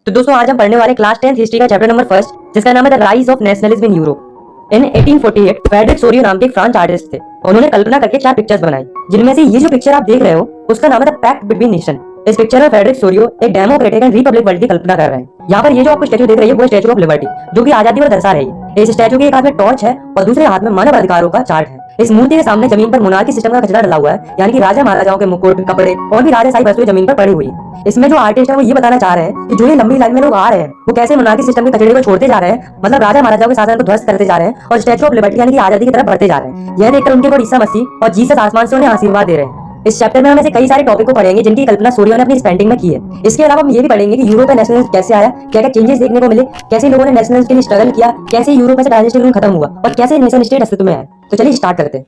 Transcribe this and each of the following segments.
तो दोस्तों आज हम पढ़ने वाले क्लास 10th हिस्ट्री का चैप्टर नंबर फर्स्ट, जिसका नाम है the rise of nationalism in Europe. In 1848 Frederick Sorio नाम के एक फ्रांस आर्टिस्ट थे। उन्होंने कल्पना करके 4 पिक्चर्स बनाई, जिनमें से ये जो पिक्चर आप देख रहे हो उसका नाम है द पैक्ट बिटवीन नेशन। इस पिक्चर में फ्रेडरिक सोरियो एक डेमोक्रेटिक एंड रिपब्लिक वर्ल्ड की कल्पना कर रहे हैं। यहाँ पर ये जो आपको स्टैचू देख रही है वो स्टैचू ऑफ लिबर्टी, जो कि आजादी को दर्शा रही है। इस स्टैचू के एक हाथ में टॉर्च है और दूसरे हाथ में मानव अधिकारों का चार्ट है। इस मूर्ति के सामने जमीन पर मोनार्की सिस्टम का कचरा डला हुआ है, यानी कि राजा महाराजाओं के मुकुट, कपड़े और भी राजशाही वस्तुएं जमीन पर पड़ी हुई है। इसमें जो आर्टिस्ट है वो ये बताना चाह रहे हैं कि जो ये लंबी लाइन में लोग आ रहे हैं वो कैसे मोनार्की सिस्टम के कचरे को छोड़ते जा रहे हैं, मतलब राजा महाराजाओं के शासन को ध्वस्त करते जा रहे हैं और स्टैचू ऑफ लिबर्टी यानी कि आजादी की तरफ बढ़ते जा रहे हैं। यह देखकर उनके ऊपर ईसा मसीह और जीसस आसमान से उन्हें आशीर्वाद दे रहे हैं। इस चैप्टर में हम ऐसे कई सारे टॉपिक को पढ़ेंगे जिनकी कल्पना सोरियो ने अपनी इस पेंटिंग में की है। इसके अलावा हम ये भी पढ़ेंगे कि यूरोप में नेशनलिज्म कैसे आया, क्या क्या चेंजेस देखने को मिले, कैसे लोगों ने नेशनलिज्म के लिए स्ट्रगल किया, कैसे यूरोप में से डायनेस्टिक रूल खत्म हुआ और कैसे नेशन स्टेट अस्तित्व में आए। तो चलिए स्टार्ट करते हैं।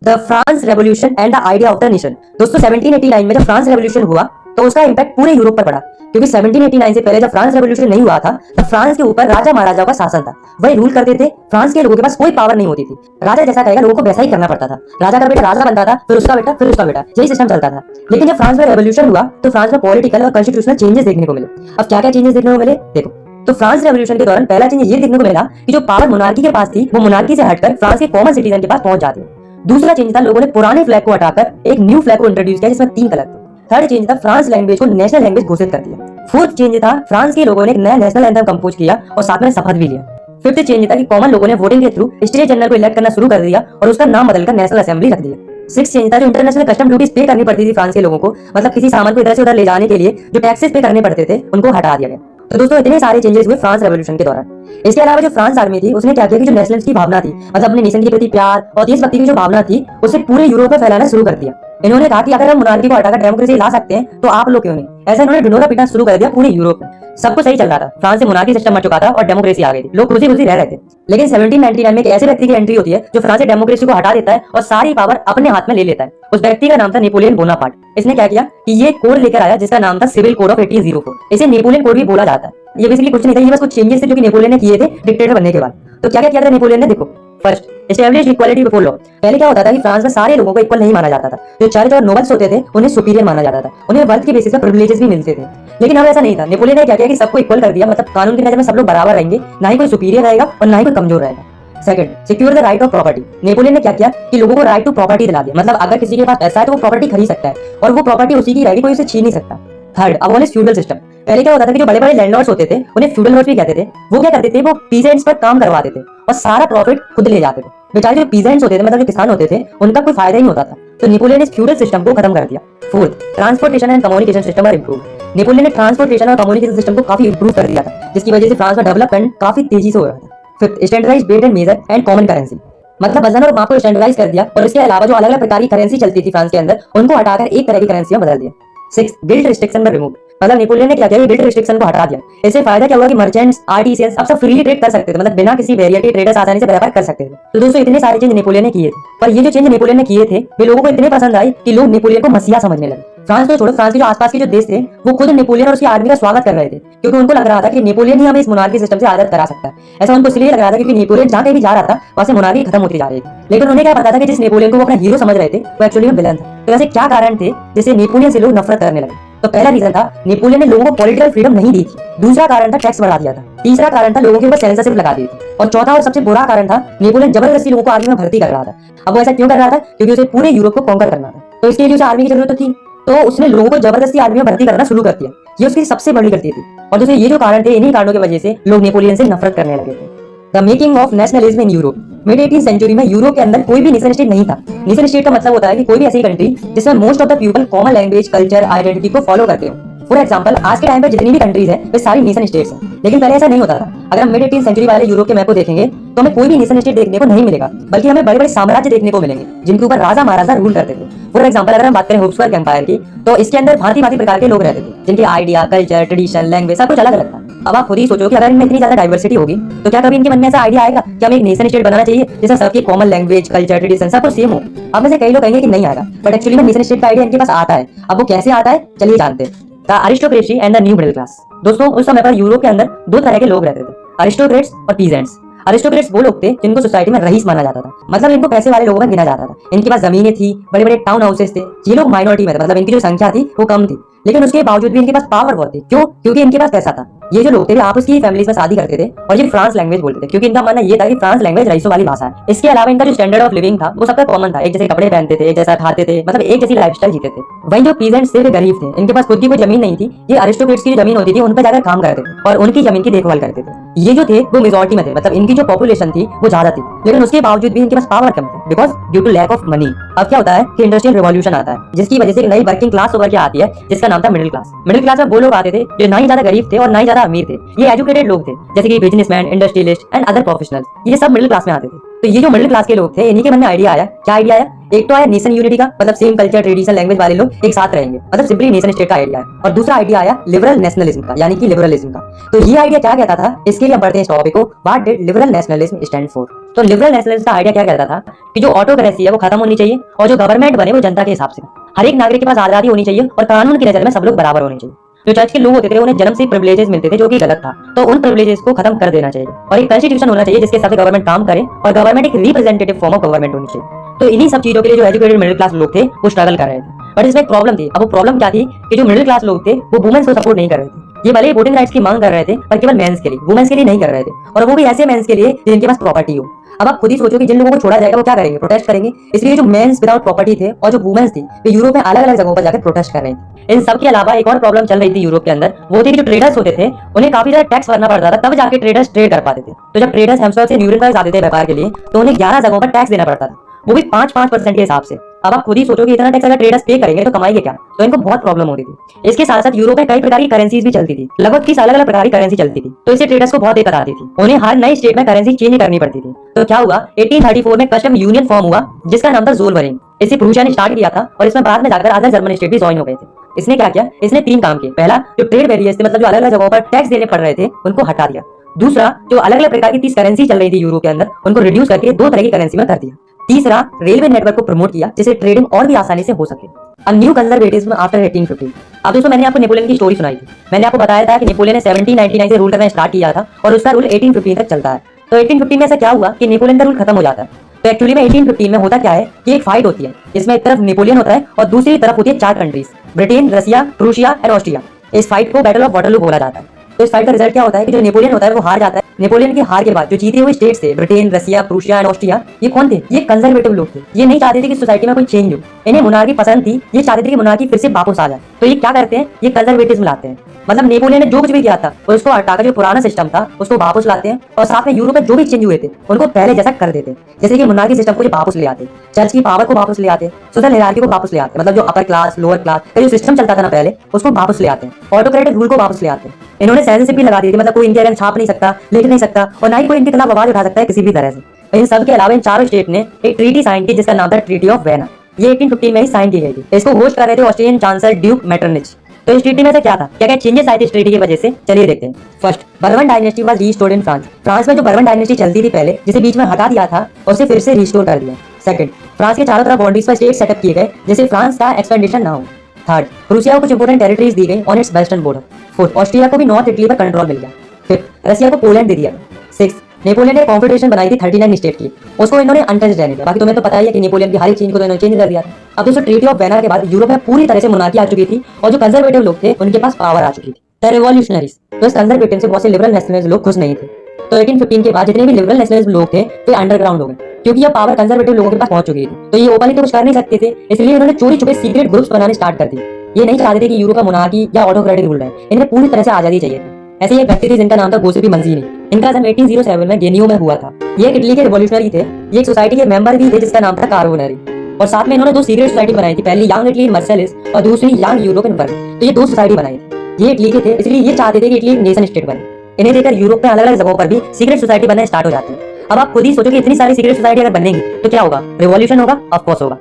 The France revolution and the idea of the nation. दोस्तों 1789 में जब फ्रांस रेवोल्यूशन हुआ तो उसका इंपैक्ट पूरे यूरोप पर पड़ा, क्योंकि 1789 से पहले जब फ्रांस रेवोल्यूशन नहीं हुआ था तब फ्रांस के ऊपर राजा महाराजाओं का शासन था, वही रूल करते थे। फ्रांस के लोगों के पास कोई पावर नहीं होती थी, राजा जैसा कहेगा लोगों को वैसा ही करना पड़ता था। राजा का बेटा राजा बनता था, फिर उसका बेटा, फिर उसका बेटा, यही सिस्टम चलता था। लेकिन जब फ्रांस में रेवोल्यूशन हुआ तो फ्रांस में पॉलिटिकल और कॉन्स्टिट्यूशनल चेंजेस देखने को मिले। अब क्या क्या चेंजेस देखने को मिले देखो। तो फ्रांस रेवोल्यूशन के दौरान पहला चेंज ये देखने को मिला कि जो पावर मोनार्की के पास थी वो मोनार्की से हटकर फ्रांस के कॉमन सिटीजन के पास पहुंच जाती है। दूसरा चेंज था लोगों ने पुराने फ्लैग को हटाकर एक न्यू फ्लैग को इंट्रोड्यूस किया जिसमें 3 कलर थे। थर्ड चेंज था फ्रांस लैंग्वेज को नेशनल लैंग्वेज घोषित कर दिया। फोर्थ चेंज था फ्रांस के लोगों ने एक नया नेशनल एंथम कंपोज किया और साथ में शपथ भी लिया। फिफ्थ चेंज था कि कॉमन लोगों ने वोटिंग के थ्रू स्टेट जनरल को इलेक्ट करना शुरू कर दिया और उसका नाम बदलकर नेशनल असेंबली रख दिया। सिक्स चेंज था जो इंटरनेशनल कस्टम ड्यूटीज पे करनी पड़ती थी फ्रांस के लोगों को, मतलब किसी सामान को इधर से उधर ले जाने के लिए जो टैक्सेस पे करने पड़ते थे उनको हटा दिया गया। तो दोस्तों इतने सारे चेंजेस हुए फ्रांस रेवोल्यूशन के दौरान। इसके अलावा जो फ्रांस आर्मी थी उसने क्या किया कि जो नेशनलिज्म की भावना थी, मतलब अपने नेशन के प्रति प्यार और देशभक्ति की जो भावना थी उसे पूरे यूरोप में फैलाना शुरू कर दिया। इन्होंने कहा कि अगर हम मोनार्की को हटाकर डेमोक्रेसी ला सकते हैं तो आप लोग क्यों नहीं। ऐसा इन्होंने ढिंढोरा पीटना शुरू कर दिया पूरे यूरोप में। सबको सही चल रहा था, फ्रांस से मोनार्की सिस्टम मर चुका था और डेमोक्रेसी आ गई थी, लोग खुशी खुशी रह रहे थे। लेकिन 1799 में एक ऐसे व्यक्ति की एंट्री होती है जो फ्रांस से डेमोक्रेसी को हटा देता है और सारी पावर अपने हाथ में ले लेता है। उस व्यक्ति का नाम था नेपोलियन बोनापार्ट। इसने क्या किया कि ये कोड लेकर आया जिसका नाम था सिविल कोड ऑफ 1804। इसे नेपोलियन कोड भी बोला जाता है। ये बेसिकली कुछ नहीं था, ये बस कुछ चेंजेस थे जो कि नेपोलियन ने किए थे डिक्टेटर बनने के बाद। तो क्या क्या किया था नेपोलियन ने देखो। First, establish equality before law. पहले क्या होता था कि फ्रांस में सारे लोगों को इक्वल नहीं माना जाता था। जो चर्च और नोबल्स होते थे उन्हें सुपीरियर माना जाता था, उन्हें वर्थ के बेसिस पर प्रिविलेजेस भी मिलते थे। लेकिन अब ऐसा नहीं था। नेपोलियन ने क्या किया कि सबको इक्वल कर दिया, मतलब कानून की नजर में सब लोग बराबर रहेंगे, ना ही कोई सुपीरियर रहेगा और ना ही कोई कमजोर रहेगा। Second, secure the right of property. Napoleon ने क्या किया कि लोगों को राइट टू प्रॉपर्टी दिला दिया, मतलब अगर किसी के पास पैसा है तो वो प्रॉपर्टी खरीद सकता है और वो प्रॉपर्टी उसी की रहेगी, कोई उसे छीन नहीं सकता। Third, abolish feudal system. पहले क्या होता था कि जो बड़े बड़े लैंडलॉर्ड्स होते थे उन्हें फ्यूडल लॉर्ड्स भी कहते थे। वो क्या करते थे, वो पीजेंट्स पर काम करवाते थे और सारा प्रॉफिट खुद ले जाते थे। बेचारे जो पीजेंट्स होते थे, मतलब जो किसान होते थे, उनका कोई फायदा ही नहीं होता था। तो नेपोलियन ने इस फ्यूडल सिस्टम को खत्म कर दिया। Fourth, transportation and communication system are improve. Napoleon ने ट्रांसपोर्टेशन और कम्युनिकेशन सिस्टम को काफी इंप्रूव कर दिया था, जिसकी वजह से फ्रांस में डेवलपमेंट काफी तेजी से हो रहा था। Fifth, standardized weight and measure and common currency. मतलब वजन और माप को स्टैंडर्डाइज कर दिया और इसके अलावा जो अलग अलग प्रकार की करेंसी चलती थी फ्रांस के अंदर उनको हटाकर एक तरह की करेंसी में बदल दिया। सिक्स, गिल्ड रिस्ट्रिक्शन में रिमूव। मतलब नेपोलियन ने क्या किया, गिल्ड रिस्ट्रिक्शन को हटा दिया। इससे फायदा क्या हुआ कि मर्चेंट्स, आर्टिसियंस अब सब फ्रीली ट्रेड कर सकते थे, मतलब बिना किसी बैरियर के ट्रेडर्स आसानी से व्यापार कर सकते थे। तो दोस्तों इतने सारे चेंज नेपोलियन ने किए थे, पर ये जो चेंज नेपोलियन ने किए थे वे लोगों को इतने पसंद आए कि लोग नेपोलियन को मसीहा समझने लगे। फ्रांस को छोड़ो, फ्रांस के जो आसपास के जो देश थे वो खुद नेपोलियन और उसकी आर्मी का स्वागत कर रहे थे, क्योंकि उनको लग रहा था कि नेपोलियन ही हमें इस मोनार्की सिस्टम से आजाद करा सकता है। ऐसा उनको इसलिए लग रहा था क्योंकि नेपोलियन जहां कहीं भी जा रहा था वहां से मोनार्की खत्म होती जा रही थी। लेकिन उन्हें क्या पता था कि जिस नेपोलियन को वो अपना हीरो समझ रहे थे वो एक्चुअली में विलन था। तो ऐसे क्या कारण थे जिससे नेपोलियन से लोग नफरत करने लगे। तो पहला रीजन था नेपोलियन ने लोगों को पॉलिटिकल फ्रीडम नहीं दी थी। दूसरा कारण था टैक्स बढ़ा दिया था। तीसरा कारण था लोगों के ऊपर सेंसरशिप लगा दी थी। और चौथा और सबसे बुरा कारण था नेपोलियन जबरदस्ती लोगों को आर्मी में भर्ती कर रहा था। अब वो ऐसा क्यों कर रहा था, क्योंकि उसे पूरे यूरोप को कॉन्कर करना था, तो इसके लिए उसे आर्मी की जरूरत थी, तो उसने लोगों को जबरदस्ती आर्मी में भर्ती करना शुरू कर दिया। ये उसकी सबसे बड़ी गलती थी। और दोस्तों ये जो कारण थे, इन्हीं कारणों की वजह से लोग नेपोलियन से नफरत करने लगे थे। The making of nationalism in Europe. Mid 18th century में यूरोप के अंदर कोई भी नेशन स्टेट नहीं था। नेशन स्टेट का मतलब होता है कि कोई भी ऐसी कंट्री जिसमें most of the people common language, culture, identity को फॉलो करते हो। फॉर एग्जांपल आज के टाइम पे जितनी भी कंट्रीज है वे सारी नेशन स्टेट्स हैं, लेकिन पहले ऐसा नहीं होता था। अगर हम मिड 18th सेंचुरी वाले यूरोप के मैप को देखेंगे तो हमें कोई भी नेशन स्टेट देखने को नहीं मिलेगा, बल्कि हमें बड़े बड़े साम्राज्य देखने को मिलेंगे जिनके ऊपर राजा महाराजा रूल करते थे। फॉर एग्जांपल अगर हम बात करें होप्सबर्ग एम्पायर की, तो इसके अंदर भांति भांति प्रकार के लोग रहते थे जिनके आइडिया, कल्चर, ट्रेडिशन, लैंग्वेज सब कुछ अलग अलग था। अब आप खुद ही सोचो कि अगर इनमें इतनी ज्यादा डाइवर्सिटी होगी तो क्या कभी इनके मन में ऐसा आइडिया आएगा कि हमें एक नेशन स्टेट बनाना चाहिए जिसमें सबकी कॉमन लैंग्वेज, कल्चर, ट्रेडिशन सब कुछ सेम हो। अब में से कई लोग कहेंगे कि नहीं आएगा, बट एक्चुअली में नेशन स्टेट का आइडिया इनके पास आता है। अब वो कैसे आता है चलिए जानते हैं। The aristocracy and the new middle class. दोस्तों उस समय पर यूरोप के अंदर दो तरह के लोग रहते थे, अरिस्टोक्रेट्स और पीजेंट्स। अरिस्टोक्रेट्स वो लोग थे जिनको सोसाइटी में रईस माना जाता था, मतलब इनको पैसे वाले लोगों में गिना जाता था। इनके पास जमीनें थी, बड़े बड़े टाउन हाउसेस थे। ये लोग माइनॉरिटी में थे, मतलब इनकी जो संख्या थी वो कम थी, लेकिन उसके बावजूद भी इनके पास पावर बहुत थी। क्यों? क्योंकि इनके पास पैसा था। ये जो लोग थे आपस की फैमिलीज में शादी करते थे और ये फ्रांस लैंग्वेज बोलते थे, क्योंकि इनका मानना ये था कि फ्रांस लैंग्वेज रईसों वाली भाषा है। इसके अलावा इनका जो स्टैंडर्ड ऑफ लिविंग था वो सबका कॉमन था, एक जैसे कपड़े पहनते थे, एक जैसा खाते थे, मतलब एक जैसी लाइफस्टाइल जीते थे। वहीं जो पीजेंट्स थे वे गरीब थे, इनके पास खुद की कोई जमीन नहीं थी। ये अरिस्टोक्रेट्स की जो जमीन होती थी उन पर जाकर काम करते थे और उनकी जमीन की देखभाल करते थे। ये जो थे वो मेजॉरिटी में थे, मतलब इनकी जो पॉपुलेशन थी वो ज्यादा थी, लेकिन उसके बावजूद भी इनके पास पावर कम थी, because due to lack of money. अब क्या होता है कि इंडस्ट्रियल रिवॉल्यूशन आता है, जिसकी वजह से एक नई वर्किंग क्लास उभर के आती है, जिसका नाम था मिडिल क्लास। मिडिल क्लास में वो लोग आते थे जो ना ही ज्यादा गरीब थे और ना ही ज्यादा अमीर थे। ये एजुकेटेड लोग थे, जैसे कि businessman, industrialist and other professionals, ये सब मिडिल क्लास में आते थे। तो ये जो मिडिल क्लास के लोग थे इन्हीं के मन में आइडिया आया। क्या आइडिया आया? एक तो आया नेशन यूनिटी का, मतलब सेम कल्चर, ट्रेडिशन, लैंग्वेज वाले लोग एक साथ रहेंगे, मतलब सिंपली नेशन स्टेट का आइडिया है। और दूसरा आइडिया आया लिबरल नेशनलिज्म का, यानी कि लिबरलिज्म का। तो ये आइडिया क्या कहता था, इसके लिए हम पढ़ते हैं इस टॉपिक को, what did liberal nationalism stand for. तो लिबरल नेशनलिज्म का आइडिया क्या कहता था कि जो ऑटोक्रेसी है वो खत्म होनी चाहिए और जो गवर्नमेंट बने वो जनता के हिसाब से। हर एक नागरिक के पास आजादी होनी चाहिए और कानून की नजर में सब लोग बराबर होने चाहिए। जो चर्च के लोग होते थे उन्हें जन्म से प्रिविलेजेस मिलते थे, जो कि गलत था, तो उन प्रिविलेजेस को खत्म कर देना चाहिए और एक कॉन्स्टिट्यूशन होना चाहिए जिसके हिसाब से गवर्नमेंट काम करे और गवर्नमेंट एक रिप्रेजेंटेटिव फॉर्म ऑफ गवर्नमेंट होनी चाहिए। तो इन्हीं सब चीजों के लिए जो एजुकेटेड मिडिल क्लास लोग थे वो स्ट्रगल कर रहे थे। बट इसमें एक प्रॉब्लम थी। अब वो प्रॉब्लम क्या थी कि जो मिडिल क्लास लोग थे वो वुमेन्स को सपोर्ट नहीं कर रहे थे। ये भले वोटिंग राइट्स की मांग कर रहे थे पर केवल मेंस के लिए, वुमेन्स के लिए नहीं कर रहे थे, और वो भी ऐसे मेंस के लिए जिनके पास प्रॉपर्टी हो। अब आप खुद ही सोचो कि जिन लोगों को छोड़ा जाएगा वो क्या करेंगे? प्रोटेस्ट करेंगे। इसलिए जो मेंस विदाउट प्रॉपर्टी थे और जो वुमेन्स थी वे यूरोप में अलग अलग जगहों पर जाकर प्रोटेस्ट कर रहे थे। इन सब के अलावा एक और प्रॉब्लम चल रही थी यूरोप के अंदर, वो थी कि जो ट्रेडर्स होते थे उन्हें काफी ज्यादा टैक्स भरना पड़ता था, तब जाके ट्रेडर्स ट्रेड कर पाते थे। तो जब ट्रेडर्स हेम्सवर्थ से न्यूरेमबर्ग आते थे व्यापार के लिए तो उन्हें 11 जगहों पर टैक्स देना पड़ता था, वो भी 5-5% के हिसाब से। अब आप खुद ही सोचो कि इतना टैक्स अगर ट्रेडर्स पे करेंगे तो कमाएंगे क्या? तो इनको बहुत प्रॉब्लम होती थी। इसके साथ साथ यूरोप में कई प्रकार की करेंसीज भी चलती थी, लगभग 30 अलग अलग प्रकार की करेंसी चलती थी, तो इससे ट्रेडर्स को बहुत दिक्कत आती थी। उन्हें हर नई स्टेट में करेंसी चेंज करनी पड़ती थी। तो क्या हुआ, 1834 में कस्टम यूनियन फॉर्म हुआ जिसका नाम था ज़ोलबरिंग। इसे प्रूशिया ने स्टार्ट किया था और इसमें बाद में जाकर अदर जर्मन स्टेट भी ज्वाइन हो गए थे। इसने क्या किया, इसने 3 काम किए। पहला, जो ट्रेड बैरियर्स थे, मतलब जो अलग अलग जगहों पर टैक्स देने पड़ रहे थे उनको हटा दिया। दूसरा, जो अलग अलग प्रकार की 30 करेंसी चल रही थी यूरोप के अंदर उनको रिड्यूस करके 2 तरह की करेंसी में कर दिया। तीसरा, रेलवे नेटवर्क को प्रमोट किया जिससे ट्रेडिंग और भी आसानी से हो सके। A new conservatism after 1850। अब दोस्तों मैंने आपको नेपोलियन की स्टोरी सुनाई थी। मैंने आपको बताया था कि नेपोलियन ने 1799 से रूल करना स्टार्ट किया था और उसका रूल 1815 तक चलता है। तो 1815 में ऐसा क्या हुआ कि नेपोलियन का रूल खत्म हो जाता है। तो एक्चुअली में 1815 में होता क्या है कि एक फाइट होती है, इसमें एक तरफ नेपोलियन होता है और दूसरी तरफ होती है 4 countries, Britain, Russia, Prussia and Austria. इस फाइट को बैटल ऑफ वाटरलू बोला जाता है। तो इस फाइट का रिजल्ट क्या होता है कि जो नेपोलियन होता है वो हार जाता है। नेपोलियन की हार के बाद जो जीते हुए स्टेट्स थे, Britain, Russia, Prussia and Austria, ये कौन थे? ये कंजर्वेटिव लोग थे। ये नहीं चाहते थे कि सोसाइटी में कोई चेंज हो, इन्हें मोनार्की पसंद थी। ये चाहते थे कि मोनार्की फिर से वापस आ जाए। तो ये क्या करते हैं, ये कंजर्वेटिज्म लाते हैं। मतलब नेपोलियन ने जो कुछ भी किया था उसको हटाकर जो पुराना सिस्टम था उसको वापस लाते हैं और साथ में यूरोप में जो भी चेंज हुए थे उनको पहले जैसा कर देते हैं। जैसे कि मोनार्की सिस्टम को वापस ले आते, चर्च की पावर को वापस ले आते, सोशल हायरार्की को वापस ले आते, मतलब जो अपर क्लास लोअर क्लास का जो सिस्टम चलता था ना पहले उसको वापस ले आते हैं, ऑटोक्रेटिक रूल को वापस ले आते हैं। इन्होंने सेंसरशिप भी लगा दी थी, मतलब कोई इनके अगेंस्ट छाप नहीं सकता, लिख नहीं सकता और ना ही कोई इनके खिलाफ आवाज उठा सकता है किसी भी तरह से। इन सब के अलावा इन चारों स्टेट ने एक ट्रीटी साइन की जिसका नाम था ट्रीटी ऑफ वेना। ये 1815 में ही साइन की गई थी। इसको होस्ट कर रहे थे ऑस्ट्रियन चांसलर ड्यूक मेटरनिच। तो इस ट्रीटी में से क्या था, क्या क्या चेंजेस आए थे इस ट्रीटी की वजह से, चलिए देखते हैं। First, bourbon dynasty was restored in France. France में जो बर्बन डायनेस्टी चलती थी पहले, जिसे बीच में हटा दिया था, उसे फिर से रिस्टोर कर दिया। सेकंड, फ्रांस के चारों तरफ बाउंड्रीज पर स्टेट सेटअप किए गए जिससे फ्रांस का एक्सपेंडिशन ना हो। थर्ड, प्रूशिया को कुछ इंपोर्टेंट टेरिटरीज दी गई on it's western border. Fourth, Austria को भी नॉर्थ इटली पर कंट्रोल मिल गया। फिफ्थ, रसिया को पोलैंड दे दिया। सिक्स, नेपोलियन ने कॉन्फेडरेशन बनाई थी 39 स्टेट की, उसको इन्होंने अनटच्ड रहने दिया। बाकी तुम्हें तो पता ही है कि नेपोलियन की हर एक चीज को तो इन्होंने चेंज कर दिया था। अब दोस्तों ट्रीटी ऑफ वेना के बाद यूरोप में पूरी तरह से मोनार्की आ चुकी थी और जो कंजर्वेटिव लोग थे उनके पास पावर आ चुकी थी। द रिवॉल्यूशनरीज, तो इस कंजर्वेटिव से बहुत से लिबरल नेशनलिस्ट लोग खुश नहीं थे। तो 1815 के बाद जितने भी लिबरल नेशनलिस्ट लोग थे वे अंडरग्राउंड हो गए, क्योंकि ये पावर कंजर्वेटिव लोगों के पास पहुंच चुकी थी। तो ये ओपनली तो कुछ कर नहीं सकते थे, इसलिए उन्होंने चोरी छुपे सीक्रेट ग्रुप्स बनाने स्टार्ट कर दिए। ये नहीं चाहते थे कि यूरोप का मोनार्की या ऑटोक्रेटिक रूल है, इन्हें पूरी तरह से आजादी चाहिए थी। ऐसे ही एक व्यक्ति थे जिनका नाम था गोसेपी मंजीनी। इनका जन्म 1807 में गेनियो में हुआ था। ये एक इटली के रिवॉल्यूशनरी थे। ये एक सोसाइटी के मेंबर भी थे जिसका नाम था कार्बोनरी, और साथ में इन्होंने 2 सीक्रेट सोसाइटी बनाई थी, पहली यंग इटली मर्सेलिस और दूसरी यंग यूरोपियन वर्ग। तो ये 2 सोसाइटी बनाई थी। ये इटली के थे, इसलिए ये चाहते थे कि इटली एक नेशन स्टेट बने। इन्हें देखकर यूरोप में अलग अलग जगहों पर भी सीक्रेट सोसाइटी बनना स्टार्ट हो जाती है। अब आप खुद ही सोचो कि इतनी सारी सीक्रेट सोसाइटी अगर बनेंगी तो क्या होगा, रिवॉल्यूशन होगा, ऑफ कोर्स होगा।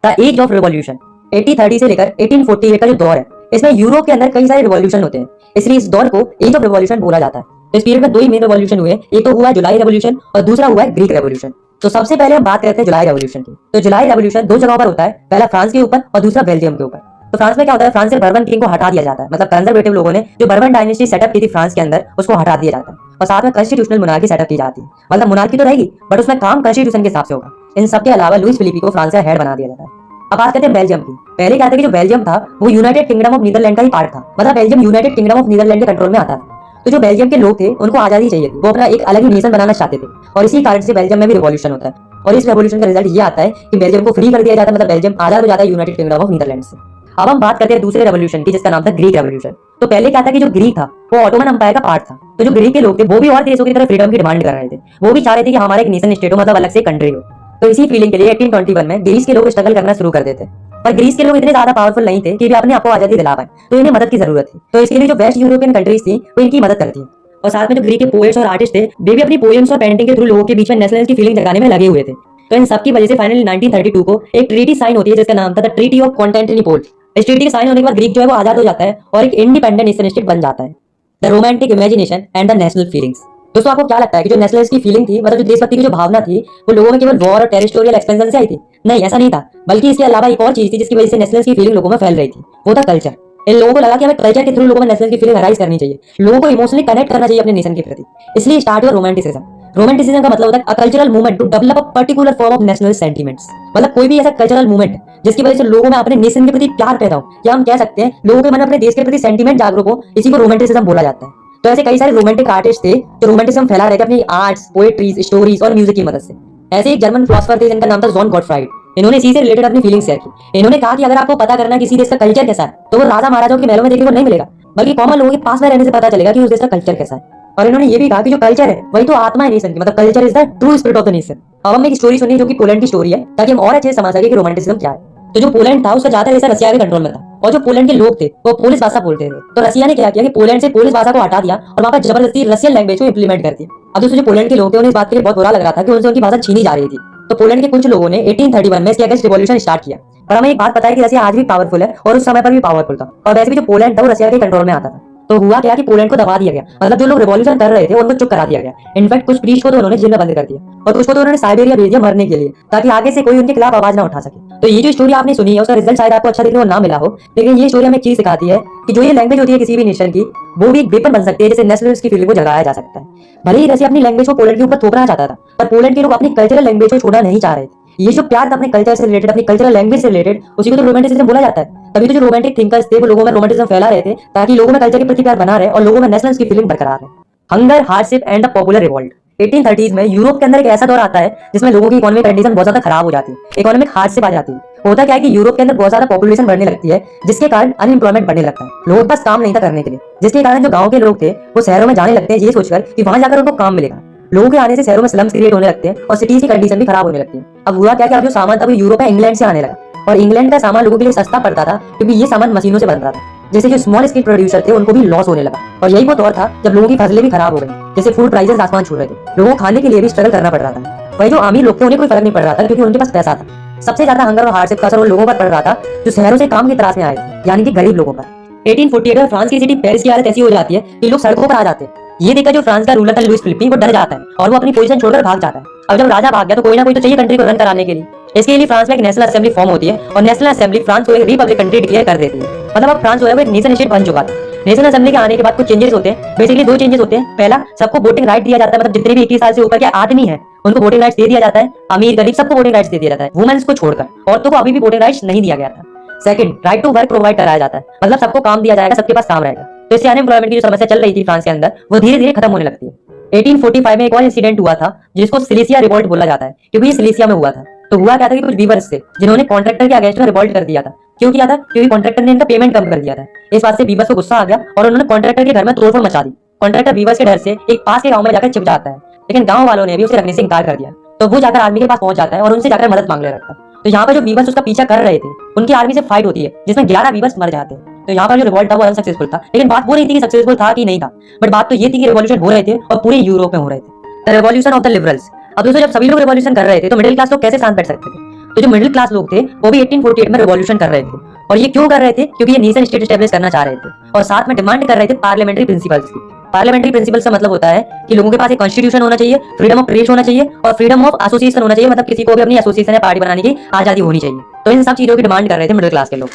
द एज ऑफ रिवॉल्यूशन 1830 से लेकर 1848 का जो दौर है, इसमें यूरोप के अंदर कई सारे रिवॉल्यूशन होते हैं, इसलिए इस दौर को एज ऑफ रिवॉल्यूशन बोला जाता है। तो इस पीरियड में 2 ही मेन रिवॉल्यूशन हुए, एक तो हुआ जुलाई रेवोल्यूशन और दूसरा हुआ है ग्रीक रेवोल्यूशन। तो सबसे पहले हम बात करते हैं जुलाई रेवोल्यूशन की। तो जुलाई रेवोल्यूशन 2 जगहों पर होता है, पहला फ्रांस के ऊपर और दूसरा बेल्जियम के ऊपर। तो फ्रांस में क्या होता है, फ्रांस से बर्बन किंग को हटा दिया जाता है, मतलब कंजर्वेटिव लोगों ने जो बर्बन डायनेस्टी सेटअप की थी फ्रांस के अंदर उसको हटा दिया जाता है और साथ में कॉन्स्टिट्यूशनल मोनार्की सेटअप की जाती है। मतलब मोनार्की तो रहेगी बट उसमें काम कॉन्स्टिट्यूशन के हिसाब से होगा। इन सबके अलावा लुइस फिलिपी को फ्रांस का हेड बना दिया जाता है। अब बात करते हैं बेल्जियम की। पहले क्या था कि जो बेल्जियम था वो यूनाइटेड किंगडम ऑफ नीदरलैंड का ही पार्ट था। मतलब Belgium United Kingdom of Netherland के कंट्रोल में आता था। तो जो बेल्जियम के लोग थे उनको आजादी चाहिए थी, वो अपना एक अलग ही नेशन बनाना चाहते थे और इसी कारण से बेल्जियम में भी रिवॉल्यूशन होता है। और इस रेवोल्यूशन का रिजल्ट ये आता है कि बेल्जियम को फ्री कर दिया जाता है, मतलब बेल्जियम आजाद हो जाता है यूनाइटेड किंगडम ऑफ नीदरलैंड से। अब हम बात करते हैं दूसरे रेवोल्यूशन की जिसका नाम था ग्रीक रेवोल्यूशन। तो पहले क्या था कि जो ग्रीक था वो ऑटोमन एम्पायर का पार्ट था। तो जो ग्रीक के लोग थे वो भी और देशों की तरह फ्रीडम की डिमांड कर रहे थे। वो भी चाह रहे थे कि हमारा एक नेशन स्टेट हो, मतलब अलग से कंट्री हो। तो इसी फीलिंग के लिए 1821 में ग्रीस के लोग स्ट्रगल करना शुरू कर देते। पर ग्रीस के लोग इतने ज्यादा पावरफुल नहीं थे कि वे अपने आपको आजादी दिला पाए, तो इन्हें मदद की जरूरत थी। तो इसके लिए जो वेस्ट यूरोपियन कंट्रीज थी वो इनकी मदद करती है। और साथ में जो ग्रीक के पोएट्स और आर्टिस्ट थे वे भी अपनी पोएम्स और पेंटिंग के थ्रू लोगों के बीच में नेशनल की फीलिंग जगाने में लगे हुए थे। तो इन सबकी वजह से फाइनली 1932 को एक ट्रीटी साइन होती है जिसका नाम था द ट्रीटी ऑफ कॉन्स्टेंटिनोपल। इस ट्रीटी के साइन होने के बाद ग्रीक जो है वो आजाद हो जाता है और एक इंडिपेंडेंट नेशन स्टेट बन जाता है। The romantic imagination and the national feelings. दोस्तों आपको क्या लगता है कि जो नेशनलिस्ट की फीलिंग थी, मतलब जो देशभक्ति की जो भावना थी, वो लोगों में केवल वॉर और टेरिटोरियल एक्सपेंशन से आई थी? नहीं, ऐसा नहीं था, बल्कि इसके अलावा एक और चीज थी जिसकी वजह से नेशनलिस्ट की फीलिंग लोगों में फैल रही थी, वो था कल्चर। इन लोगों को लगा कि हमें कल्चर के थ्रू लोगों में नेशनल की फीलिंग अराइज करनी चाहिए, लोगों को इमोशनली कनेक्ट करना चाहिए अपने नेशन के प्रति। इसलिए स्टार्ट हुआ रोमांटिसिज्म। रोमांटिसिज्म का मतलब होता है a cultural movement to develop a particular form of national sentiments. मतलब कोई भी ऐसा कल्चरल मूवमेंट जिसकी वजह से लोगों में अपने नेशन के प्रति प्यार पैदा हो, या हम कह सकते हैं लोगों के मन में अपने देश के प्रति सेंटीमेंट जागरूक हो, इसी को रोमांटिसिज्म बोला जाता है। तो ऐसे कई सारे रोमांटिक आर्टिस्ट थे जो रोमांटिज्म फैला रहे थे अपनी आर्ट्स, पोएट्रीज, स्टोरीज और म्यूजिक की मदद से। ऐसे एक जर्मन फिलोसोफर थे जिनका नाम था जॉन गॉटफ्राइड। इन्होंने इसी से रिलेटेड अपनी फीलिंग शेयर की। इन्होंने कहा कि अगर आपको पता करना है किसी देश का कल्चर कैसा है तो वो राजा महाराजाओं के महलों में देखने को नहीं मिलेगा, बल्कि कॉमन लोगों के पास में रहने से पता चलेगा कि उस देश का कल्चर कैसा है। और इन्होंने ये भी कहा कि जो कल्चर है वही तो आत्मा है नेशन की, मतलब culture is the true spirit of the nation. अब हम एक स्टोरी सुनिए जो कि पोलैंड की स्टोरी है, ताकि हम और अच्छे से समझ सके कि रोमांटिसिज्म क्या है। तो जो पोलैंड था उसका ज्यादा हिस्सा रसिया के कंट्रोल में था, और जो पोलैंड के लोग थे वो पोलिश भाषा बोलते थे। तो रसिया ने क्या किया कि पोलैंड से पोलिश भाषा को हटा दिया और वहां पर जबरदस्ती रशियन लैंग्वेज को इंप्लीमेंट कर दिया। अब दोस्तों जो पोलैंड के लोग थे उन्हें इस बात के लिए बहुत बुरा लग रहा था कि उनसे उनकी भाषा छीनी जा रही थी। तो पोलैंड के कुछ लोगों ने 1831 में इसके अगेंस्ट रिवॉल्यूशन स्टार्ट किया। और हमें एक बात पता है कि रसिया आज भी पावरफुल है और उस समय पर भी पावरफुल था, और वैसे भी जो पोलैंड था वो रसिया के कंट्रोल में आता था। तो हुआ क्या कि पोलैंड को दबा दिया गया, मतलब जो लोग रिवॉल्यूशन कर रहे थे उनको चुप करा दिया गया। इनफैक्ट कुछ प्रीस्ट को तो उन्होंने जेल में बंद कर दिया और कुछ को तो उन्होंने साइबेरिया भेज दिया मरने के लिए, ताकि आगे से कोई उनके खिलाफ आवाज ना उठा सके। तो ये जो स्टोरी आपने सुनी है उसका रिजल्ट शायद आपको अच्छा देखने को ना मिला हो, लेकिन ये स्टोरी हमें एक चीज सिखाती है कि जो ये लैंग्वेज होती है किसी भी नेशन की, वो भी एक वेपन बन सकती है जिससे नेशनलिस्ट की फीलिंग को जगाया जा सकता है। भले ही रसिया अपनी लैंग्वेज को पोलैंड के ऊपर थोपना चाहता था, पर पोलैंड के लोग अपनी कल्चरल लैंग्वेज को छोड़ना नहीं चाह रहे थे। ये जो प्यार था अपने कल्चर से रिलेटेड, अपनी कल्चरल लैंग्वेज से रिलेटेड, उसी को तो रोमांटिसिज्म बोला जाता है। तभी तो जो रोमांटिक थिंकर्स थे वो लोगों में रोमांटिज्म फैला रहे थे, ताकि लोगों में कल्चर के प्रति प्यार बना रहे और लोगों में नेशनल की फीलिंग बरकरार रहे। Hunger, hardship and the popular revolt. 1830s में यूरोप के अंदर एक ऐसा दौर आता है जिसमें लोगों की इकोनॉमिक कंडीशन बहुत ज्यादा खराब हो जाती है, इकोनॉमिक हार्डशिप आ जाती है। होता क्या है कि यूरोप के अंदर बहुत ज्यादा पॉपुलेशन बढ़ने लगती है, जिसके कारण अनएम्प्लॉयमेंट बढ़ने लगता है, लोगों के पास काम नहीं था करने के लिए, जिसके कारण जो गांव के लोग थे वो शहरों में जाने लगते हैं ये सोचकर कि वहां जाकर उनको काम मिलेगा। लोगों के आने से शहरों में स्लम्स क्रिएट होने लगते हैं और सिटीज की कंडीशन भी खराब होने लगती है। अब हुआ क्या कि अब जो सामान था वो यूरोप में इंग्लैंड से आने लगा, और इंग्लैंड का सामान लोगों के लिए सस्ता पड़ता था क्योंकि ये सामान मशीनों से बन रहा था, जैसे जो स्मॉल स्केल प्रोड्यूसर थे उनको भी लॉस होने लगा। और यही वो दौर था जब लोगों की फसलें भी खराब हो गई, जैसे फूड प्राइसेस आसमान छू रहे थे, लोगों को खाने के लिए भी स्ट्रगल करना पड़ रहा था। वही जो अमीर लोग थे उन्हें कोई फर्क नहीं पड़ रहा था क्योंकि उनके पास पैसा था। सबसे ज्यादा हंगर और हार्डशिप का असर उन लोगों पर पड़ रहा था जो शहरों से काम की तलाश में आए थे, यानी कि गरीब लोगों पर। 1848 में फ्रांस की सिटी पेरिस की हालत ऐसी हो जाती है कि लोग सड़कों पर आ जाते हैं। ये देखकर जो फ्रांस का रूलर था लुइस फिलिपी, वो डर जाता है और वो अपनी पोजीशन छोड़कर भाग जाता है। अब जब राजा भाग गया तो कोई ना कोई तो चाहिए कंट्री को रन कराने के लिए। इसके लिए फ्रांस में एक नेशनल असेंबली फॉर्म होती है और नेशनल असेंबली फ्रांस को एक रिपब्लिक कंट्री डिक्लेयर कर देती है। मतलब अब फ्रांस जो है वो एक नेशन स्टेट बन चुका था। नेशनल असेंबली के आने के बाद कुछ चेंजेस होते हैं, बेसिकली दो चेंजेस होते हैं। पहला, सबको वोटिंग राइट दिया जाता है, मतलब जितने भी 21 साल से ऊपर के आदमी हैं उनको वोटिंग राइट्स दे दिया जाता है। अमीर गरीब सबको वोटिंग राइट्स दे दिया जाता है, वुमेन्स को छोड़कर। औरतों को अभी भी वोटिंग राइट्स नहीं दिया गया था। Second, right to work provide कराया जाता है, मतलब सबको काम दिया जाएगा, सबके पास काम रहेगा। तो इससे अनएम्प्लॉयमेंट की जो समस्या चल रही थी फ्रांस के अंदर वो धीरे धीरे खत्म होने लगती है। 1845 में एक और इंसिडेंट हुआ था जिसको सिलेसिया रिवॉल्ट बोला जाता है, क्योंकि ये सिलेसिया में हुआ था। तो हुआ क्या था कि कुछ वीवर्स थे जिन्होंने कॉन्ट्रैक्टर के अगेंस्ट में रिवॉल्ट कर दिया था। क्यों किया था? क्योंकि कॉन्ट्रैक्टर ने इनका पेमेंट कम कर दिया था। इस बात से वीवर्स को गुस्सा आ गया और उन्होंने कॉन्ट्रैक्टर के घर में तोड़फोड़ मचा दी। कॉन्ट्रैक्टर वीवर्स के डर से एक पास के गांव में जाकर छिप जाता है, लेकिन गांव वालों ने भी उसे रखने से इनकार कर दिया। तो वो जाकर आर्मी के पास पहुंच जाता है और उनसे जाकर मदद मांग ले रखता है। तो यहाँ पर जो वीवर्स उसका पीछा कर रहे थे उनकी आर्मी से फाइट होती है जिसमें 11 वीवर्स मर जाते हैं। तो यहाँ पर जो रिवॉल्ट था वो अनसक्सेसफुल था, लेकिन बात वो नहीं थी कि सक्सेसफुल था कि नहीं था, बट बात तो ये थी कि रिवॉल्यूशन हो रहे थे और पूरे यूरोप में हो रहे थे। The revolution of the liberals. अब दोस्तों जब सभी लोग रिवॉल्यूशन कर रहे थे तो मिडिल क्लास लोग कैसे शांत बैठ सकते थे? तो जो मिडिल क्लास लोग थे वो भी 1848 में रिवॉल्यूशन कर रहे थे। और ये क्यों कर रहे थे? क्योंकि ये नेशन स्टेट एस्टैब्लिश करना चाह रहे थे और साथ में डिमांड कर रहे थे पार्लियामेंट्री प्रिंसिपल्स की। पार्लियामेंट्री प्रिंसिपल्स का मतलब होता है कि लोगों के पास एक कॉन्स्टिट्यूशन होना चाहिए, फ्रीडम ऑफ प्रेस होना चाहिए और फ्रीडम ऑफ एसोसिएशन होना चाहिए, मतलब किसी को भी अपनी एसोसिएशन या पार्टी बनाने की आजादी होनी चाहिए। तो इन सब चीजों की डिमांड कर रहे थे मिडिल क्लास के लोग।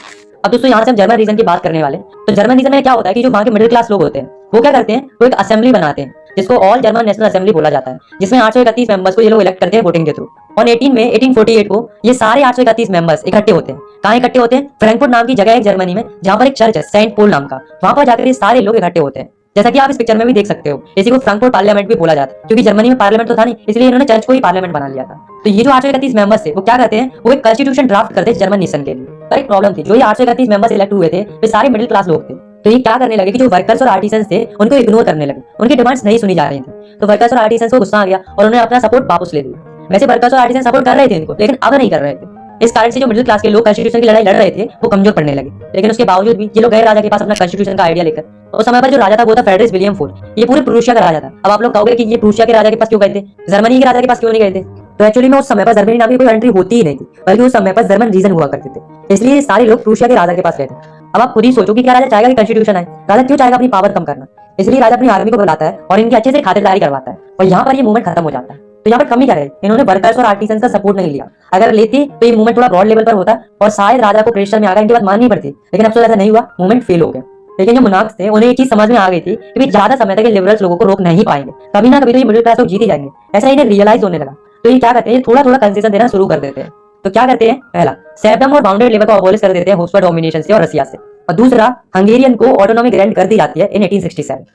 अब दोस्तों यहाँ से हम जर्मन रीजन की बात करने वाले हैं। तो जर्मन रीजन में क्या होता है कि जो वहाँ के मिडिल क्लास लोग होते हैं वो क्या करते हैं, वो एक असेंबली बनाते हैं जिसको ऑल जर्मन नेशनल असेंबली बोला जाता है, जिसमें 831 मेंबर्स को ये लोग इलेक्ट करते हैं वोटिंग के थ्रू। और 1848 को ये सारे 831 मेंबर्स इकट्ठे होते हैं। कहाँ इकट्ठे होते हैं? फ्रैंकफर्ट नाम की जगह है जर्मनी में, जहाँ पर एक चर्च है सेंट पोल नाम का, वहां पर जाकर ये सारे लोग इकट्ठे होते हैं। जैसा कि आप इस पिक्चर में भी देख सकते हो, इसी को फ्रैंकफर्ट पार्लियामेंट भी बोला जाता है, क्योंकि जर्मनी में पार्लियामेंट तो था नहीं, इसलिए इन्होंने चर्च को ही पार्लियामेंट बना लिया था। तो ये जो 831 मेंबर्स थे वो क्या करते हैं, वो एक कॉन्स्टिट्यूशन ड्राफ्ट करते हैं जर्मन नेशन के लिए। पर एक प्रॉब्लम थी, जो ये 831 मेंबर्स इलेक्ट हुए थे वे सारे मिडिल क्लास लोग थे। तो ये क्या करने लगे कि जो वर्कर्स और आर्टिसंस थे उनको इग्नोर करने लगे, उनकी डिमांड्स नहीं सुनी जा रही थी। तो वर्कर्स और आर्टिसंस को गुस्सा आ गया और उन्होंने अपना सपोर्ट वापस ले लिया। वैसे वर्कर्स और आर्टिसंस सपोर्ट कर रहे थे इनको, लेकिन अब नहीं कर रहे थे। इस कारण से जो मिडिल क्लास के लोग कॉन्स्टिट्यूशन की लड़ाई लड़ रहे थे वो कमजोर पड़ने लगे। लेकिन उसके बावजूद भी ये लोग गए राजा के पास अपना कॉन्स्टिट्यूशन का आइडिया लेकर। उस समय पर जो राजा था वो था फ्रेडरिक विलियम फोर्थ। ये पूरे प्रूशिया का राजा था। अब आप लोग कहोगे कि ये प्रूशिया के राजा के पास क्यों गए थे, जर्मनी के राजा के पास क्यों नहीं गए थे? तो एक्चुअली में उस समय पर जर्मनी नाम की कोई कंट्री होती ही नहीं थी, बल्कि उस समय पर जर्मन रीजन हुआ करते थे। इसलिए सारे लोग प्रूशिया के राजा के पास गए थे। अब आप खुद ही सोचो कि क्या राजा चाहेगा कि कॉन्स्टिट्यूशन आए? राजा क्यों चाहेगा अपनी पावर कम करना? इसलिए राजा अपनी आर्मी को बुलाता है और इनकी अच्छे से खातिरदारी करवाता है, और यहाँ पर ये मूवमेंट खत्म हो जाता है। तो यहाँ पर कमी क्या रही, इन्होंने वर्कर्स और आर्टिसंस का सपोर्ट नहीं लिया। अगर लेते तो ये मूवमेंट थोड़ा ब्रॉड लेवल पर होता और शायद राजा को प्रेशर में आकर इनकी बात माननी पड़ती, लेकिन अब तो ऐसा नहीं हुआ, मूवमेंट फेल हो गया। लेकिन जो मुनाफ्स थे उन्हें एक चीज समझ में आ गई थी कि वे ज्यादा समय तक लिबरल्स लोगों को रोक नहीं पाएंगे, कभी ना कभी तो ये मिडिल क्लास लोग जीत ही जाएंगे। ऐसा इन्हें रियलाइज होने लगा। तो ये क्या करते हैं, थोड़ा थोड़ा कंसेशन देना शुरू कर देते हैं। तो क्या करते हैं, पहला सेबडम और बाउंडेड लेबर को अबॉलिश कर देते हैं होस्टल डोमिनेशन से और रसिया से, और दूसरा हंगेरियन को ऑटोनॉमी ग्रांट कर दी जाती है इन 1867।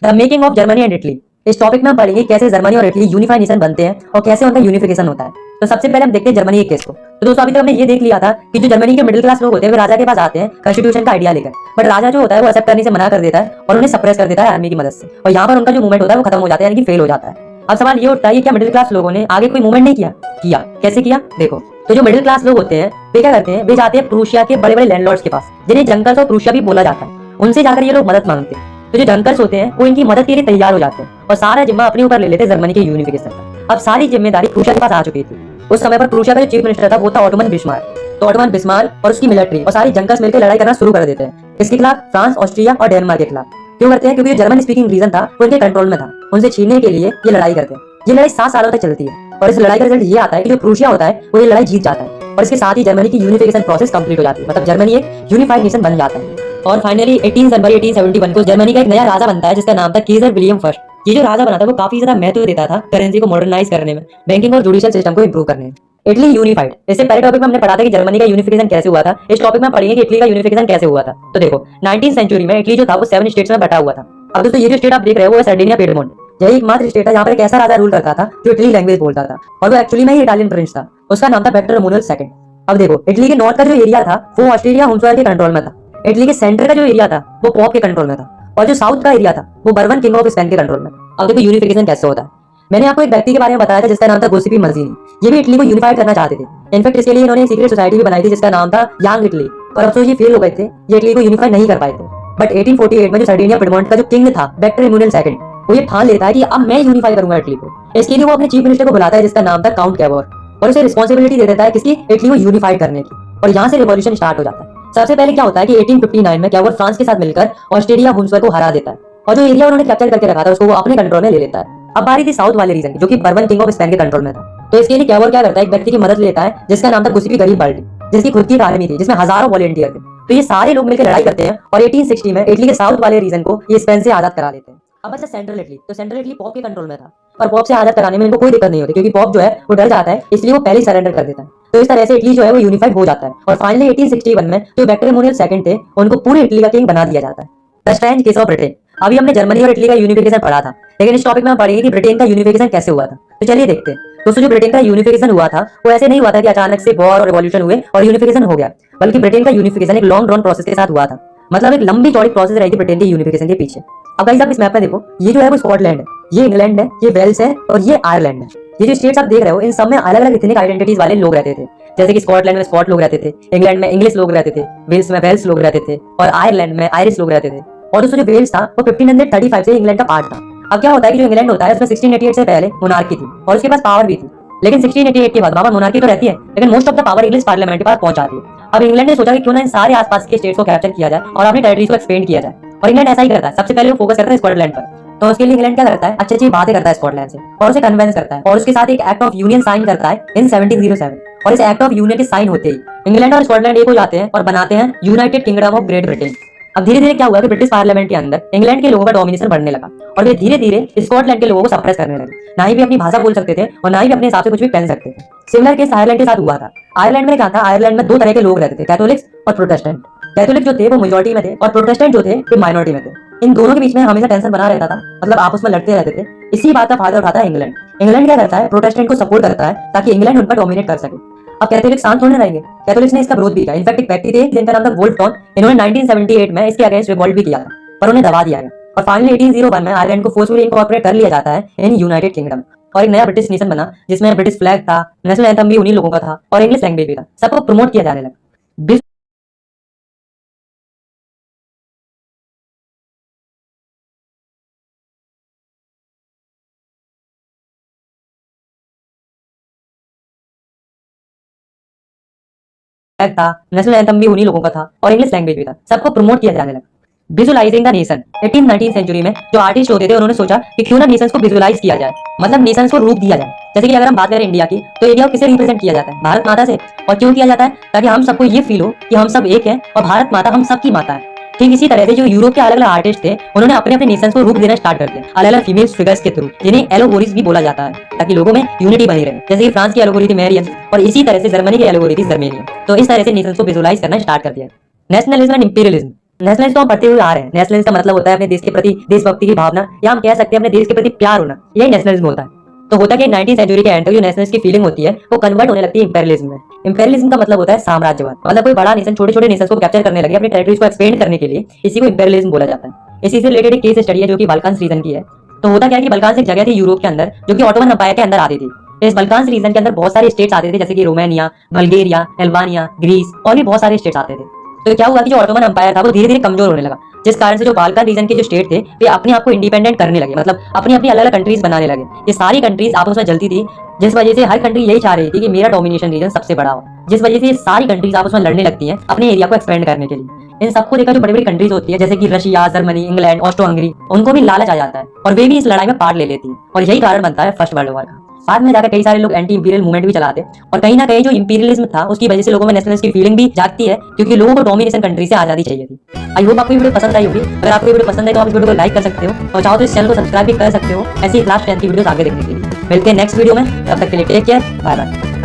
The making of Germany and Italy. इस टॉपिक में हम पढ़ेंगे कैसे जर्मनी और इटली यूनिफाइड नेशन बनते हैं और कैसे उनका यूनिफिकेशन होता है। तो सबसे पहले हम देखते हैं जर्मनी के केस को। तो दोस्तों अभी तक हमने ये देख लिया था कि जो जर्मनी के मिडिल क्लास लोग होते हैं वे राजा के पास आते हैं कॉन्स्टिट्यूशन का आइडिया लेकर, बट राजा जो होता है वो एक्सेप्ट करने से मना कर देता है और उन्हें सप्रेस कर देता है आर्मी की मदद से, और यहाँ पर उनका जो मूवमेंट होता है वो खत्म हो जाता है, यानी कि फेल हो जाता है। अब सवाल ये उठता है कि क्या मिडिल क्लास लोगों ने आगे कोई मूवमेंट नहीं किया? कैसे किया देखो। तो जो मिडिल क्लास लोग होते हैं वे क्या करते हैं, वे जाते हैं प्रूशिया के बड़े बड़े लैंडलॉर्ड्स के पास, जिन्हें जंकर्स और प्रूशिया भी बोला जाता है। उनसे जाकर ये लोग मदद मांगते हैं। तो जो जंकर्स होते हैं वो इनकी मदद के लिए तैयार हो जाते हैं और सारा जिम्मा अपने ऊपर ले लेते हैं जर्मनी के यूनिफिकेशन का। अब सारी जिम्मेदारी प्रूशिया के पास आ चुकी थी। उस समय पर प्रूशिया का जो चीफ मिनिस्टर था वो था ऑटोमन बिस्मार्क। तो ऑटोमन बिस्मार्क और उसकी मिलिट्री और सारी जंकर्स मिलकर लड़ाई करना शुरू कर देते हैं। इसके खिलाफ फ्रांस, ऑस्ट्रिया और डेनमार्क के खिलाफ। क्यों करते हैं? क्योंकि जर्मन स्पीकिंग रीजन था वो इनके कंट्रोल में था, उनसे छीनने के लिए ये लड़ाई करते हैं। ये लड़ाई 7 सालों तक चलती है और इस लड़ाई का रिजल्ट ये आता है कि जो प्रूशिया होता है वो ये लड़ाई जीत जाता है, और इसके साथ ही जर्मनी की यूनिफिकेशन प्रोसेस कंप्लीट हो जाती है, मतलब जर्मनी एक यूनिफाइड नेशन बन जाता है। और फाइनली 18 जनवरी 1871 को जर्मनी का एक नया राजा बनता है जिसका नाम था केजर विलियम फर्स्ट। ये जो राजा बना था वो काफी ज्यादा महत्व देता था करेंसी को मॉडर्नाइज करने में, बैंकिंग और जुडिशियल सिस्टम को इंप्रूव करने में। Italy unified. इससे पहले टॉपिक में हमने पढ़ा था कि जर्मनी का यूनिफिकेशन कैसे हुआ था। इस टॉपिक में पढ़ेंगे कि इटली का यूनिफिकेशन कैसे हुआ था। तो देखो 19th सेंचुरी में इटली जो था वो 7 स्टेट्स में बटा हुआ था। अब दोस्तों ये जो स्टेट आप देख रहे हो वो है सर्डिनिया पिएडमोंट। यही एकमात्र स्टेट है जहाँ पर एक ऐसा राजा रूल करता था जो इटली लैंग्वेज बोलता था, और वो एक्चुअली में ही इटालियन प्रिंस था। उसका नाम था वेक्टर एमुनुएल सेकंड। अब देखो इटली के नॉर्थ का जो एरिया था वो ऑस्ट्रेलिया हुन्सवर्थ के कंट्रोल में था। इटली के सेंटर का जो एरिया था वो पॉप के कंट्रोल में था, और जो साउथ का एरिया था वो बर्बन किंग ऑफ स्पेन के कंट्रोल में। अब देखो यूनिफिकेशन कैसे होता है। मैंने आपको एक व्यक्ति के बारे में बताया था जिसका नाम था गोसिपी मज़ीनी। ये भी इटली को यूनिफाइड करना चाहते थे। इनफैक्ट इसके लिए इन्होंने सीक्रेट सोसाइटी भी बनाई थी जिसका नाम था यंग इटली, पर अफसोस ये फेल हो गए थे, ये इटली को यूनिफाइड नहीं कर पाए थे। बट 1848 में जो सर्डिनिया पिएडमोंट का जो किंग था वेक्टर एमुनुएल सेकंड, वो ये ठान लेता है कि अब मैं यूनिफाई करूंगा इटली को। इसके लिए वो अपने चीफ मिनिस्टर को बुलाता है जिसका नाम था काउंट कैवोर, और उसे रिस्पॉन्सिबिलिटी दे देता है किसकी, इटली को यूनिफाइड करने की। और यहाँ से रिवॉल्यूशन स्टार्ट हो जाता है। सबसे पहले क्या होता है कि 1859 में कैवोर फ्रांस के साथ मिलकर ऑस्ट्रेलिया हुन्सवर्थ को हरा देता है, और जो एरिया उन्होंने कैप्चर करके रखा था उसको वो अपने कंट्रोल में ले लेता है। अब बारी थी साउथ वाले रीजन की, जो कि बर्बन किंग ऑफ स्पेन के कंट्रोल में था। तो इसके लिए कैवोर क्या करता है, एक व्यक्ति की मदद लेता है जिसका नाम था गुसिपी गरीब बाल्टी, जिसकी खुद की एक आर्मी थी जिसमें हजारों वॉलंटियर थे। तो ये सारे लोग मिलकर लड़ाई करते हैं और 1860 में इटली के साउथ वाले रीजन को ये स्पेन से आजाद करा देते हैं। अब अच्छा सेंट्रल इटली, तो सेंट्रल इटली पॉप के कंट्रोल में था, और पॉप से आजाद कराने में इनको कोई दिक्कत नहीं होती क्योंकि पॉप जो है वो डर जाता है, इसलिए वो पहले सरेंडर कर देता है। तो इस तरह से इटली जो है वो यूनिफाइड हो जाता है, और फाइनली 1861 में जो वेक्टर एमुनुएल सेकंड थे उनको पूरे इटली का किंग बना दिया जाता है। The strange case of Britain. अभी हमने जर्मनी और इटली का यूनिफिकेशन पढ़ा था, लेकिन इस टॉपिक में हम पढ़ेंगे कि ब्रिटेन का यूनिफिकेशन कैसे हुआ था। तो चलिए देखते हैं। दोस्तों जो ब्रिटेन का यूनिफिकेशन हुआ था वो ऐसे नहीं हुआ था कि अचानक से वॉर और रिवॉल्यूशन हुए और यूनिफिकेशन हो गया, बल्कि ब्रिटेन का यूनिफिकेशन एक लॉन्ग ड्रॉन प्रोसेस के साथ हुआ था। मतलब एक लंबी चौड़ी प्रोसेस रही थी ब्रिटेन के यूनिफिकेशन के पीछे। अब गाइस आप इस मैप में देखो, ये जो है वो स्कॉटलैंड है, ये इंग्लैंड है, ये वेल्स है और ये आयरलैंड है। ये जो स्टेट्स आप देख रहे हो इन सब में अलग अलग इथनिक आइडेंटिटीज वाले लोग रहते थे। जैसे कि स्कॉटलैंड में स्कॉट लोग रहते थे, इंग्लैंड में इंग्लिश लोग रहते थे, वेल्स में वेल्स लोग रहते थे, और आयरलैंड में आयरिश लोग रहते थे। और दोस्तों जो वेल्स था वो 1535 से इंग्लैंड का पार्ट था। अब क्या होता है कि जो इंग्लैंड होता है उसमें 1688 से पहले मोनार्की थी और उसके पास पावर भी थी, लेकिन 1688 के बाद वहां पर मोनार्की तो रहती है लेकिन most of the power English parliament के पास पहुंच जाती है। अब इंग्लैंड ने सोचा कि क्यों ना इन सारे आसपास के स्टेट्स को कैप्चर किया जाए और अपनी टेरिटरीज को एक्सपेंड किया जाए, और इंग्लैंड ऐसा ही करता है। सबसे पहले वो फोकस करता है स्कॉटलैंड पर। तो उसके लिए इंग्लैंड क्या करता है, अच्छी अच्छी बातें करता है स्कॉटलैंड से और उसे कन्विंस करता है, और उसके साथ एक एक्ट ऑफ यूनियन साइन करता है इन 1707। और इस एक्ट ऑफ यूनियन के साइन होते ही इंग्लैंड और स्कॉटलैंड एक हो जाते हैं और बनाते हैं United Kingdom of great Britain. अब धीरे धीरे क्या हुआ कि ब्रिटिश पार्लियामेंट के अंदर इंग्लैंड के लोगों का डोमिनेशन बढ़ने लगा और वे धीरे धीरे स्कॉटलैंड के लोगों को सप्रेस करने लगे। ना ही वे अपनी भाषा बोल सकते थे और ना ही वे अपने हिसाब से कुछ भी पहन सकते थे। सिमिलर केस आयरलैंड के साथ हुआ था। आयरलैंड में क्या था, आयरलैंड में दो तरह के लोग रहते थे, कैथोलिक्स और प्रोटेस्टेंट। कैथोलिक जो थे वो मेजोरिटी में थे और प्रोटेस्टेंट जो थे वो माइनॉरिटी में थे। इन दोनों के बीच में हमेशा टेंशन बना रहता था, मतलब आपस में लड़ते रहते थे। इसी बात का फायदा उठाता है इंग्लैंड। इंग्लैंड क्या करता है, प्रोटेस्टेंट को सपोर्ट करता है ताकि इंग्लैंड उन पर डोमिनेट कर सके। अब कैथोलिक शांत होने रहेंगे, कैथोलिक्स ने इसका विरोध भी किया। इनफैक्ट एक व्यक्ति थे जिनका नाम था वोल्टॉन, इन्होंने 1978 में इसके अगेंस्ट रिवॉल्ट भी किया था, पर उन्हें दबा दिया गया और फाइनली 1801 में आयरलैंड को फोर्सफुली इनकॉर्पोरेट कर लिया जाता है इन यूनाइटेड किंगडम और एक नया ब्रिटिश नेशन बना जिसमें ब्रिटिश फ्लैग था, नेशनल एंथम भी उन्हीं लोगों का था और इंग्लिश लैंग्वेज भी था। सबको प्रमोट किया जाने लगा। फ्लैग था, नेशनल एंथम भी उन्हीं लोगों का था और इंग्लिश लैंग्वेज भी था। सबको प्रमोट किया जाने लगा। Visualising the nation 18th-19th century में जो आर्टिस्ट होते थे उन्होंने सोचा कि क्यों ना नेशंस को विजुअलाइज किया जाए, मतलब नेशंस को रूप दिया जाए। जैसे कि अगर हम बात करें इंडिया की, तो इंडिया को किससे रिप्रेजेंट किया जाता है, भारत माता से। और क्यों किया जाता है, ताकि हम सबको ये फील हो कि हम सब एक हैं और भारत माता हम सबकी माता है। ठीक इसी तरह से जो यूरोप के अलग अलग आर्टिस्ट थे उन्होंने अपने अपने नेशंस को रूप देना स्टार्ट कर दिया अलग अलग फीमेल फिगर्स के थ्रू, जिन्हें एलोगोरीज भी बोला जाता है, ताकि लोगों में यूनिटी बनी रहे। जैसे कि फ्रांस की एलोगोरी थी मैरियन और इसी तरह से जर्मनी की एलोगोरी थी जर्मेनियन। तो इस तरह से नेशंस को विजुअलाइज करना स्टार्ट कर दिया। Nationalism and imperialism. नेशनलिज्म तो हम पढ़ते हुए आ रहे हैं। नेशनलिज्म का मतलब होता है अपने देश के प्रति देशभक्ति की भावना, या हम कह सकते हैं अपने देश के प्रति प्यार होना, यही नेशनलिज्म होता है। तो होता कि 19th सेंचुरी के एंड तक जो नेशनलिस्ट की फीलिंग होती है वो कन्वर्ट होने लगती है इंपेरियलिज्म में। इंपेरियलिज्म का मतलब होता है साम्राज्यवाद, मतलब कोई बड़ा नेशन छोटे छोटे नेशंस को कैप्चर करने लगे, अपने टेरिटरीज को एक्सपेंड करने के लिए, इसी को इंपेरियलिज्म बोला जाता है। इसी से रिलेटेड एक केस स्टडी है जो कि बाल्कान्स रीजन की है। तो होता क्या है कि बाल्कान्स एक जगह थी यूरोप के अंदर जो कि ऑटोमन एम्पायर के अंदर आती थी। इस बाल्कान्स रीजन के अंदर बहुत सारे स्टेट्स आते थे, जैसे कि रोमानिया, बल्गेरिया, अल्बानिया, ग्रीस और भी बहुत सारे स्टेट्स आते थे। तो क्या हुआ कि जो ऑटोमन एम्पायर था वो धीरे धीरे कमजोर होने लगा, जिस कारण से जो बाल्कन रीजन के जो स्टेट थे वे अपने आप को इंडिपेंडेंट करने लगे, मतलब अपनी अपनी अलग अलग कंट्रीज बनाने लगे। ये सारी कंट्रीज आपस में जलती थी, जिस वजह से हर कंट्री यही चाह रही थी कि मेरा डोमिनेशन रीजन सबसे बड़ा हो, जिस वजह से ये सारी कंट्रीज आपस में लड़ने लगती हैं अपने एरिया को एक्सपेंड करने के लिए। इन सबको देखा जो बड़ी बड़ी कंट्रीज होती है जैसे कि Russia, Germany, England, Austro Hungary, उनको भी लालच आ जाता है और वे भी इस लड़ाई में पार्ट ले लेती है और यही कारण बनता है फर्स्ट वर्ल्ड वॉर का। बाद में जाकर कई सारे लोग एंटी इंपीरियल मूवमेंट भी चलाते और कहीं ना कहीं जो इंपीरियलिज्म था उसकी वजह से लोगों में नेशनलिस्ट की फीलिंग भी जागती है, क्योंकि लोगों को डोमिनेशन कंट्री से आजादी चाहिए थी। आई होप आपको वीडियो पसंद आई होगी। अगर आपको वीडियो पसंद है तो आप इस वीडियो को लाइक कर सकते हो और चाहो तो इस चैनल को सब्सक्राइब भी कर सकते हो ऐसी क्लास 10 की वीडियो आगे देखने के लिए। मिलते हैं नेक्स्ट वीडियो में, तब तक के लिए टेक केयर, बाय बाय।